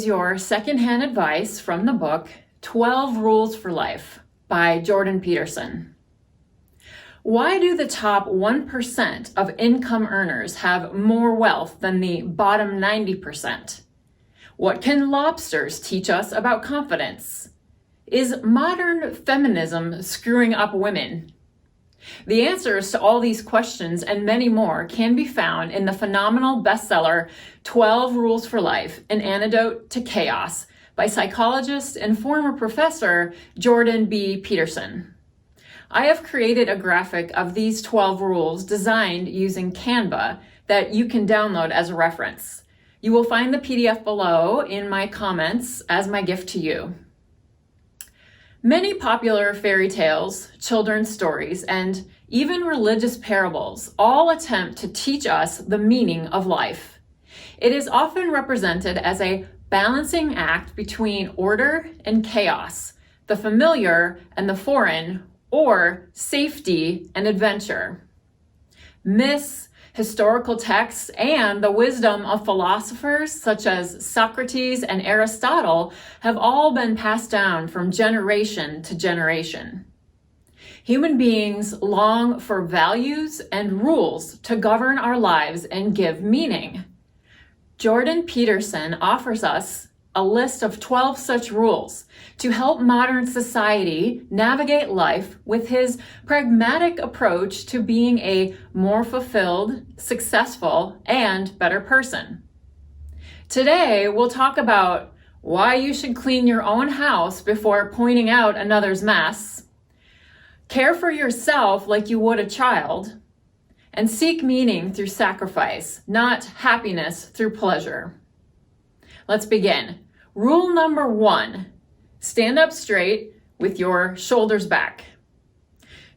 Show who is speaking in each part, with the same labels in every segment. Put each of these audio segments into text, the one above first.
Speaker 1: is your secondhand advice from the book 12 Rules for Life by Jordan Peterson. Why do the top 1% of income earners have more wealth than the bottom 90%? What can lobsters teach us about confidence? Is modern feminism screwing up women? The answers to all these questions and many more can be found in the phenomenal bestseller 12 Rules for Life, An Antidote to Chaos by psychologist and former professor Jordan B. Peterson. I have created a graphic of these 12 rules designed using Canva that you can download as a reference. You will find the PDF below in my comments as my gift to you. Many popular fairy tales, children's stories, and even religious parables all attempt to teach us the meaning of life. It is often represented as a balancing act between order and chaos, the familiar and the foreign, or safety and adventure. Myths, historical texts, and the wisdom of philosophers such as Socrates and Aristotle have all been passed down from generation to generation. Human beings long for values and rules to govern our lives and give meaning. Jordan Peterson offers us a list of 12 such rules to help modern society navigate life with his pragmatic approach to being a more fulfilled, successful, and better person. Today, we'll talk about why you should clean your own house before pointing out another's mess, care for yourself like you would a child, and seek meaning through sacrifice, not happiness through pleasure. Let's begin. Rule number 1, stand up straight with your shoulders back.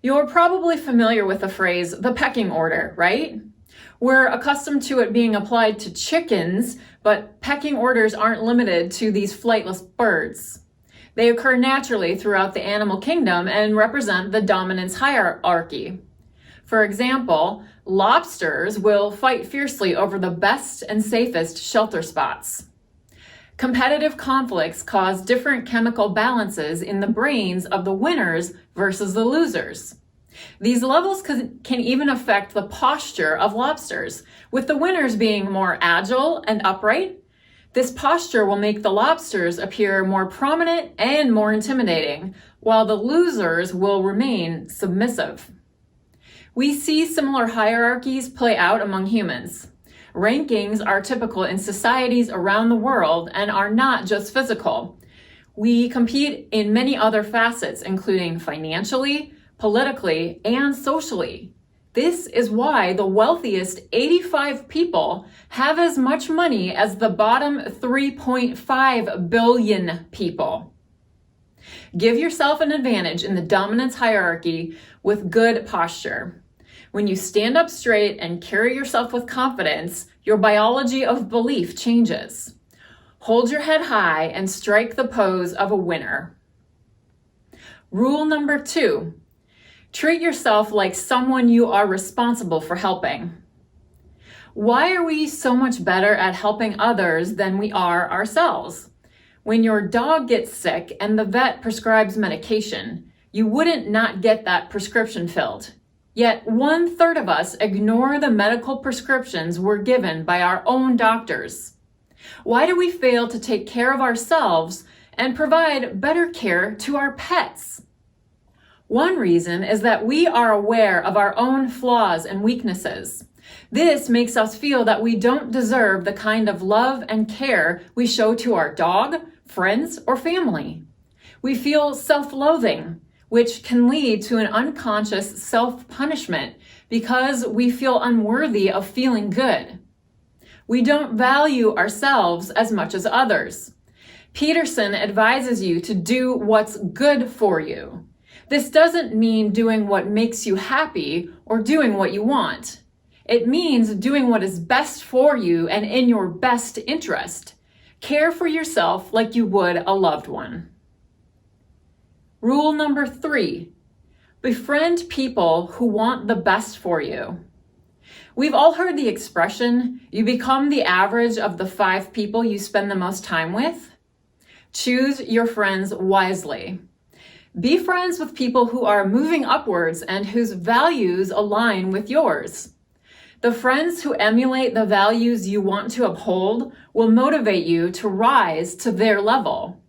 Speaker 1: You're probably familiar with the phrase, the pecking order, right? We're accustomed to it being applied to chickens, but pecking orders aren't limited to these flightless birds. They occur naturally throughout the animal kingdom and represent the dominance hierarchy. For example, lobsters will fight fiercely over the best and safest shelter spots. Competitive conflicts cause different chemical balances in the brains of the winners versus the losers. These levels can even affect the posture of lobsters, with the winners being more agile and upright. This posture will make the lobsters appear more prominent and more intimidating, while the losers will remain submissive. We see similar hierarchies play out among humans. Rankings are typical in societies around the world and are not just physical. We compete in many other facets, including financially, politically, and socially. This is why the wealthiest 85 people have as much money as the bottom 3.5 billion people. Give yourself an advantage in the dominance hierarchy with good posture. When you stand up straight and carry yourself with confidence, your biology of belief changes. Hold your head high and strike the pose of a winner. Rule number 2, treat yourself like someone you are responsible for helping. Why are we so much better at helping others than we are ourselves? When your dog gets sick and the vet prescribes medication, you wouldn't not get that prescription filled. Yet 1/3 of us ignore the medical prescriptions we're given by our own doctors. Why do we fail to take care of ourselves and provide better care to our pets? One reason is that we are aware of our own flaws and weaknesses. This makes us feel that we don't deserve the kind of love and care we show to our dog, friends, or family. We feel self-loathing, which can lead to an unconscious self-punishment because we feel unworthy of feeling good. We don't value ourselves as much as others. Peterson advises you to do what's good for you. This doesn't mean doing what makes you happy or doing what you want. It means doing what is best for you and in your best interest. Care for yourself like you would a loved one. Rule number 3, befriend people who want the best for you. We've all heard the expression, you become the average of the 5 people you spend the most time with. Choose your friends wisely. Be friends with people who are moving upwards and whose values align with yours. The friends who emulate the values you want to uphold will motivate you to rise to their level.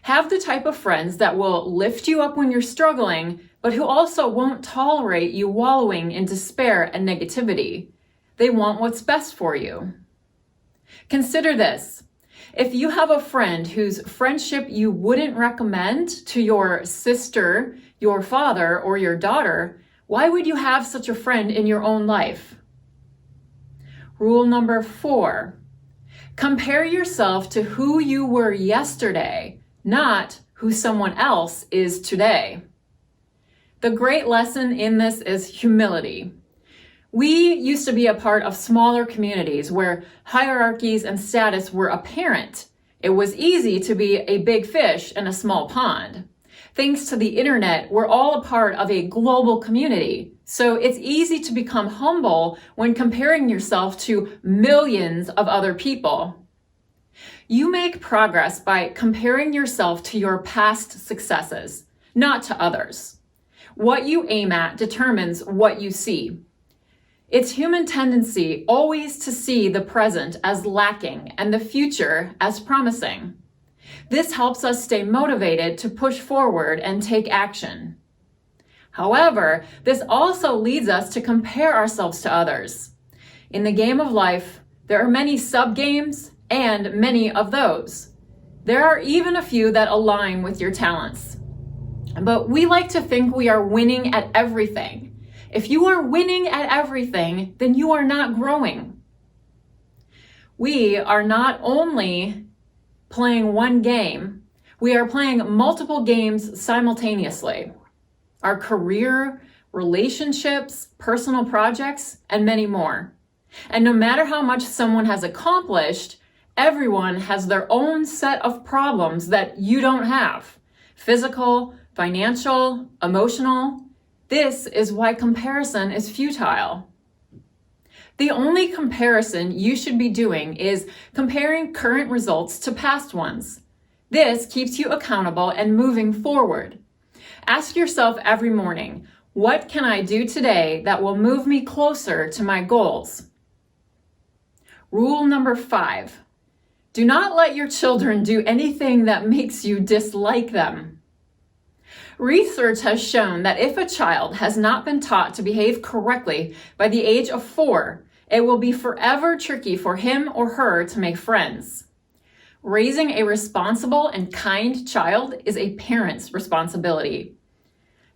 Speaker 1: Have the type of friends that will lift you up when you're struggling, but who also won't tolerate you wallowing in despair and negativity. They want what's best for you. Consider this. If you have a friend whose friendship you wouldn't recommend to your sister, your father, or your daughter, why would you have such a friend in your own life? Rule number 4, compare yourself to who you were yesterday, not who someone else is today. The great lesson in this is humility. We used to be a part of smaller communities where hierarchies and status were apparent. It was easy to be a big fish in a small pond. Thanks to the internet, we're all a part of a global community. So it's easy to become humble when comparing yourself to millions of other people. You make progress by comparing yourself to your past successes, not to others. What you aim at determines what you see. It's human tendency always to see the present as lacking and the future as promising. This helps us stay motivated to push forward and take action. However, this also leads us to compare ourselves to others. In the game of life, there are many sub-games and many of those. There are even a few that align with your talents. But we like to think we are winning at everything. If you are winning at everything, then you are not growing. We are not only playing one game, we are playing multiple games simultaneously. Our career, relationships, personal projects, and many more. And no matter how much someone has accomplished, everyone has their own set of problems that you don't have. Physical, financial, emotional. This is why comparison is futile. The only comparison you should be doing is comparing current results to past ones. This keeps you accountable and moving forward. Ask yourself every morning, what can I do today that will move me closer to my goals? Rule number 5, do not let your children do anything that makes you dislike them. Research has shown that if a child has not been taught to behave correctly by the age of 4, it will be forever tricky for him or her to make friends. Raising a responsible and kind child is a parent's responsibility.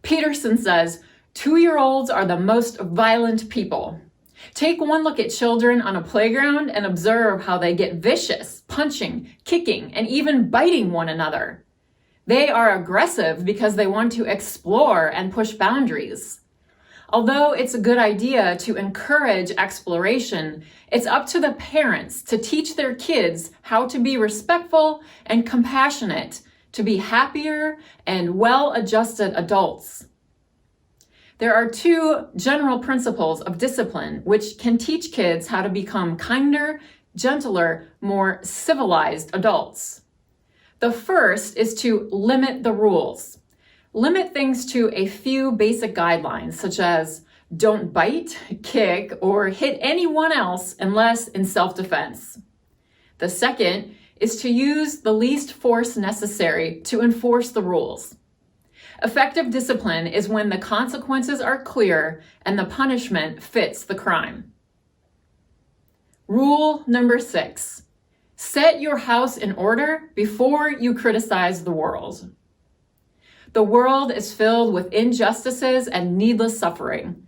Speaker 1: Peterson says, 2-year-olds are the most violent people. Take one look at children on a playground and observe how they get vicious, punching, kicking, and even biting one another. They are aggressive because they want to explore and push boundaries. Although it's a good idea to encourage exploration, it's up to the parents to teach their kids how to be respectful and compassionate, to be happier and well-adjusted adults. There are 2 general principles of discipline which can teach kids how to become kinder, gentler, more civilized adults. The first is to limit the rules. Limit things to a few basic guidelines, such as don't bite, kick, or hit anyone else unless in self-defense. The second is to use the least force necessary to enforce the rules. Effective discipline is when the consequences are clear and the punishment fits the crime. Rule number 6. Set your house in order before you criticize the world. The world is filled with injustices and needless suffering.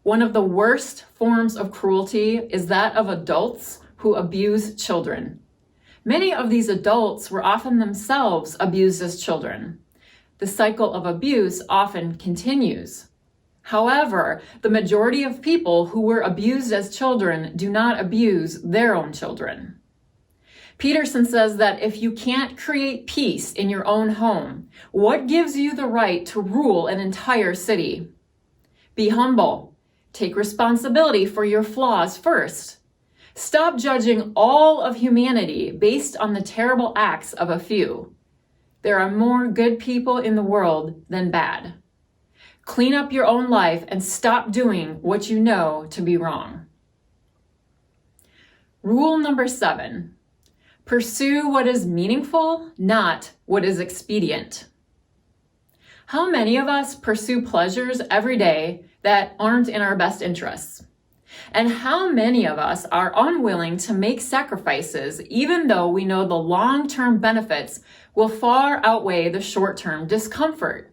Speaker 1: One of the worst forms of cruelty is that of adults who abuse children. Many of these adults were often themselves abused as children. The cycle of abuse often continues. However, the majority of people who were abused as children do not abuse their own children. Peterson says that if you can't create peace in your own home, what gives you the right to rule an entire city? Be humble, Take responsibility for your flaws first. Stop judging all of humanity based on the terrible acts of a few. There are more good people in the world than bad. Clean up your own life and stop doing what you know to be wrong. Rule number 7. Pursue what is meaningful, not what is expedient. How many of us pursue pleasures every day that aren't in our best interests? And how many of us are unwilling to make sacrifices even though we know the long-term benefits will far outweigh the short-term discomfort?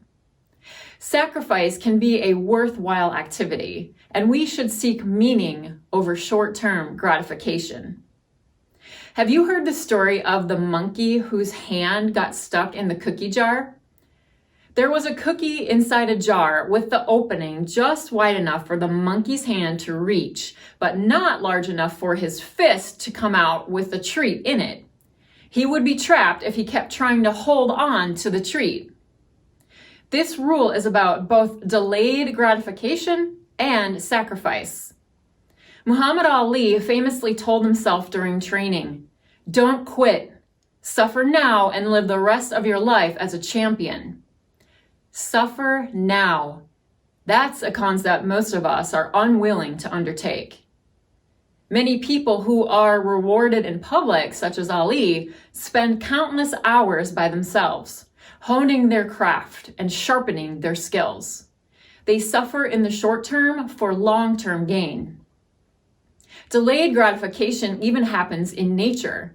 Speaker 1: Sacrifice can be a worthwhile activity, and we should seek meaning over short-term gratification. Have you heard the story of the monkey whose hand got stuck in the cookie jar? There was a cookie inside a jar with the opening just wide enough for the monkey's hand to reach, but not large enough for his fist to come out with the treat in it. He would be trapped if he kept trying to hold on to the treat. This rule is about both delayed gratification and sacrifice. Muhammad Ali famously told himself during training, "Don't quit. Suffer now and live the rest of your life as a champion." Suffer now. That's a concept most of us are unwilling to undertake. Many people who are rewarded in public, such as Ali, spend countless hours by themselves, honing their craft and sharpening their skills. They suffer in the short term for long-term gain. Delayed gratification even happens in nature.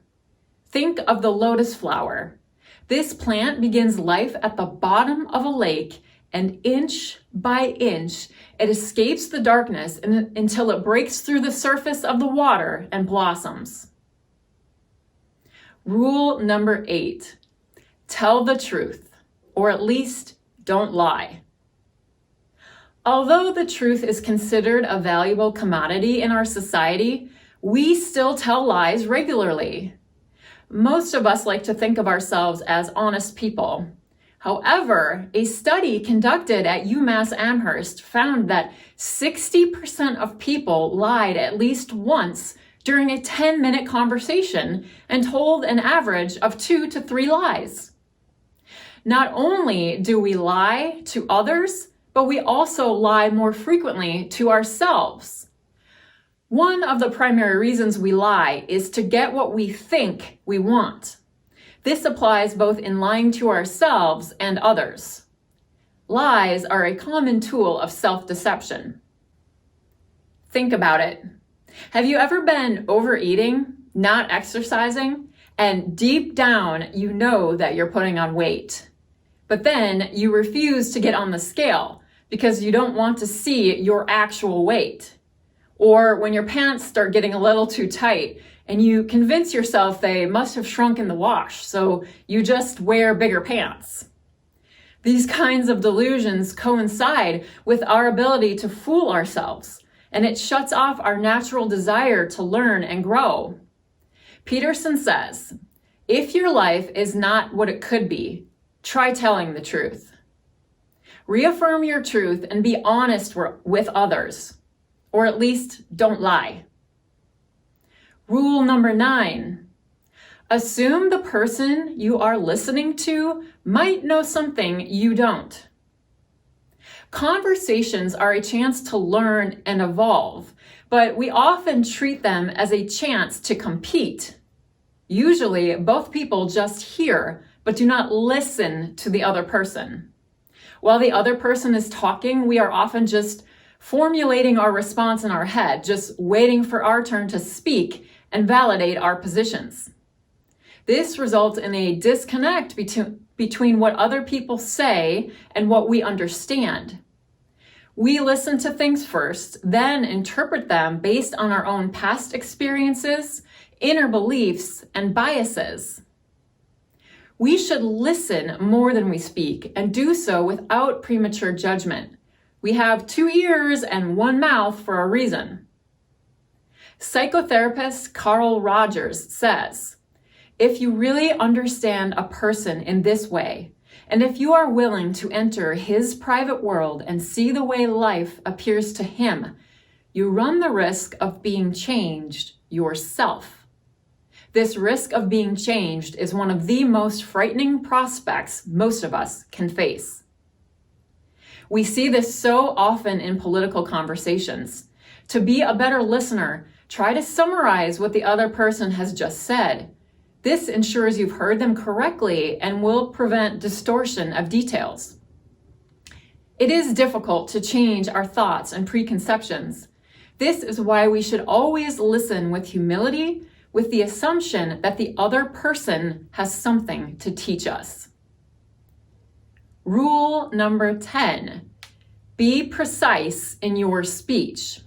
Speaker 1: Think of the lotus flower. This plant begins life at the bottom of a lake, and inch by inch, it escapes the darkness until it breaks through the surface of the water and blossoms. Rule number 8, tell the truth, or at least don't lie. Although the truth is considered a valuable commodity in our society, we still tell lies regularly. Most of us like to think of ourselves as honest people. However, a study conducted at UMass Amherst found that 60% of people lied at least once during a 10-minute conversation and told an average of 2 to 3 lies. Not only do we lie to others, but we also lie more frequently to ourselves. One of the primary reasons we lie is to get what we think we want. This applies both in lying to ourselves and others. Lies are a common tool of self-deception. Think about it. Have you ever been overeating, not exercising, and deep down you know that you're putting on weight? But then you refuse to get on the scale because you don't want to see your actual weight. Or when your pants start getting a little too tight and you convince yourself they must have shrunk in the wash, so you just wear bigger pants. These kinds of delusions coincide with our ability to fool ourselves, and it shuts off our natural desire to learn and grow. Peterson says, if your life is not what it could be, try telling the truth. Reaffirm your truth and be honest with others. Or at least don't lie. Rule number 9, assume the person you are listening to might know something you don't. Conversations are a chance to learn and evolve, but we often treat them as a chance to compete. Usually, both people just hear, but do not listen to the other person. While the other person is talking, we are often just formulating our response in our head, just waiting for our turn to speak and validate our positions. This results in a disconnect between what other people say and what we understand. We listen to things first, then interpret them based on our own past experiences, inner beliefs, and biases. We should listen more than we speak and do so without premature judgment. We have 2 ears and 1 mouth for a reason. Psychotherapist Carl Rogers says, if you really understand a person in this way, and if you are willing to enter his private world and see the way life appears to him, you run the risk of being changed yourself. This risk of being changed is one of the most frightening prospects most of us can face. We see this so often in political conversations. To be a better listener, try to summarize what the other person has just said. This ensures you've heard them correctly and will prevent distortion of details. It is difficult to change our thoughts and preconceptions. This is why we should always listen with humility, with the assumption that the other person has something to teach us. Rule number 10, be precise in your speech.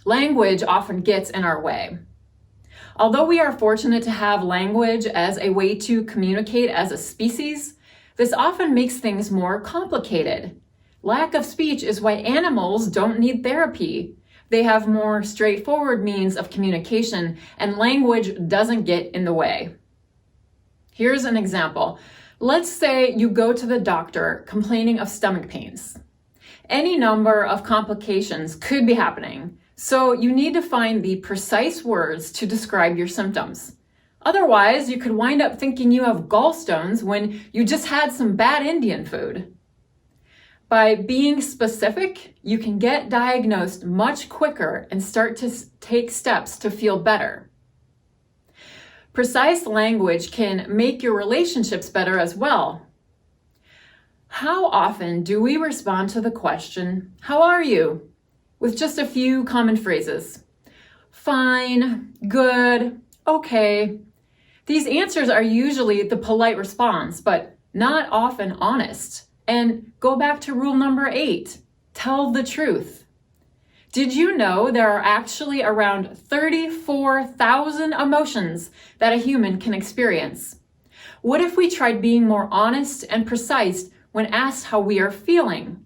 Speaker 1: Language often gets in our way. Although we are fortunate to have language as a way to communicate as a species, this often makes things more complicated. Lack of speech is why animals don't need therapy. They have more straightforward means of communication, and language doesn't get in the way. Here's an example. Let's say you go to the doctor complaining of stomach pains. Any number of complications could be happening, so you need to find the precise words to describe your symptoms. Otherwise, you could wind up thinking you have gallstones when you just had some bad Indian food. By being specific, you can get diagnosed much quicker and start to take steps to feel better. Precise language can make your relationships better as well. How often do we respond to the question, "How are you?" with just a few common phrases? Fine, good, okay. These answers are usually the polite response, but not often honest. And go back to rule number 8, tell the truth. Did you know there are actually around 34,000 emotions that a human can experience? What if we tried being more honest and precise when asked how we are feeling?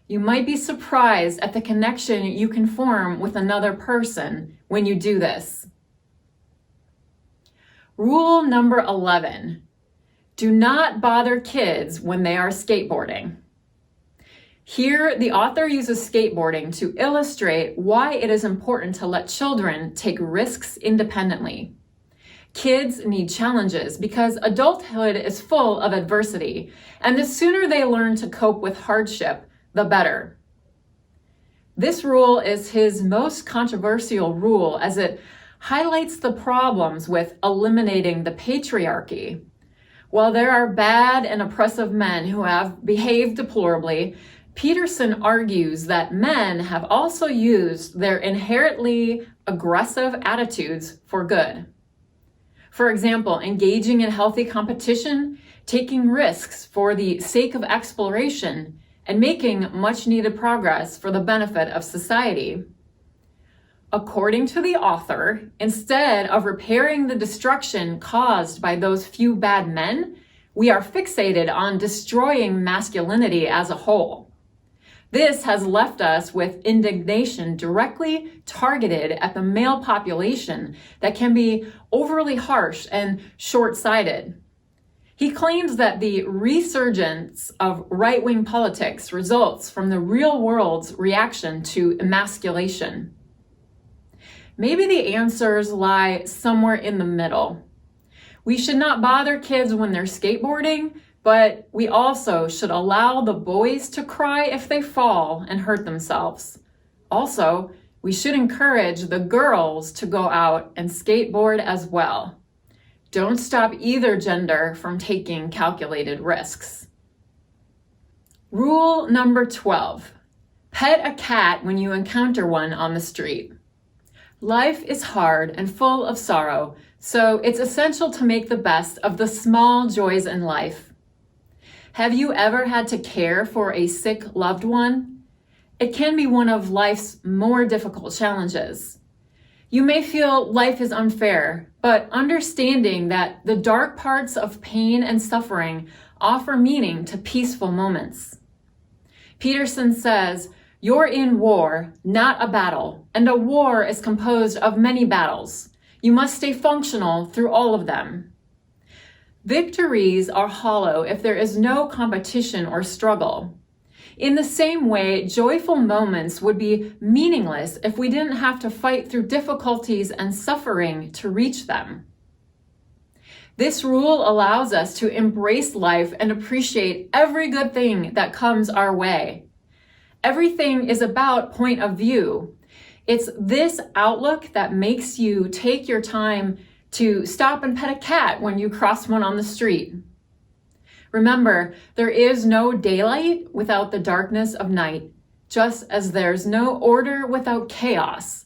Speaker 1: You might be surprised at the connection you can form with another person when you do this. Rule number 11, do not bother kids when they are skateboarding. Here, the author uses skateboarding to illustrate why it is important to let children take risks independently. Kids need challenges because adulthood is full of adversity, and the sooner they learn to cope with hardship, the better. This rule is his most controversial rule as it highlights the problems with eliminating the patriarchy. While there are bad and oppressive men who have behaved deplorably, Peterson argues that men have also used their inherently aggressive attitudes for good. For example, engaging in healthy competition, taking risks for the sake of exploration, and making much needed progress for the benefit of society. According to the author, instead of repairing the destruction caused by those few bad men, we are fixated on destroying masculinity as a whole. This has left us with indignation directly targeted at the male population that can be overly harsh and short-sighted. He claims that the resurgence of right-wing politics results from the real world's reaction to emasculation. Maybe the answers lie somewhere in the middle. We should not bother kids when they're skateboarding, but we also should allow the boys to cry if they fall and hurt themselves. Also, we should encourage the girls to go out and skateboard as well. Don't stop either gender from taking calculated risks. Rule number 12, pet a cat when you encounter one on the street. Life is hard and full of sorrow, so it's essential to make the best of the small joys in life. Have you ever had to care for a sick loved one? It can be one of life's more difficult challenges. You may feel life is unfair, but understanding that the dark parts of pain and suffering offer meaning to peaceful moments. Peterson says, "You're in war, not a battle, and a war is composed of many battles. You must stay functional through all of them." Victories are hollow if there is no competition or struggle. In the same way, joyful moments would be meaningless if we didn't have to fight through difficulties and suffering to reach them. This rule allows us to embrace life and appreciate every good thing that comes our way. Everything is about point of view. It's this outlook that makes you take your time to stop and pet a cat when you cross one on the street. Remember, there is no daylight without the darkness of night, just as there's no order without chaos.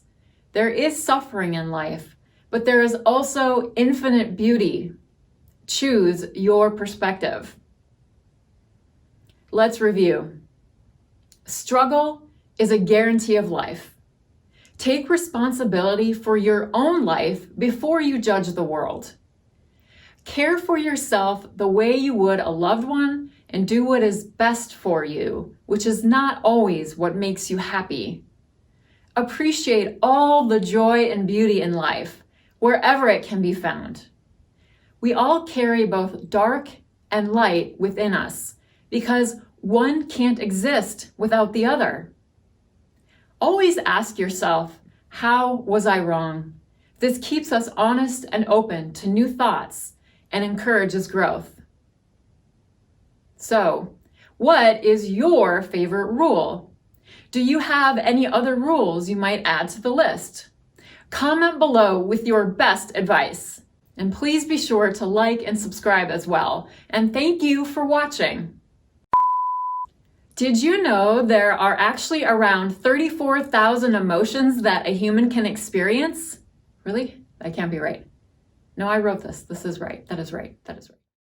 Speaker 1: There is suffering in life, but there is also infinite beauty. Choose your perspective. Let's review. Struggle is a guarantee of life. Take responsibility for your own life before you judge the world. Care for yourself the way you would a loved one and do what is best for you, which is not always what makes you happy. Appreciate all the joy and beauty in life, wherever it can be found. We all carry both dark and light within us because one can't exist without the other. Always ask yourself, how was I wrong? This keeps us honest and open to new thoughts and encourages growth. So, what is your favorite rule? Do you have any other rules you might add to the list? Comment below with your best advice. And please be sure to like and subscribe as well. And thank you for watching. Did you know there are actually around 34,000 emotions that a human can experience? Really? That can't be right. No, I wrote this. This is right. That is right. That is right.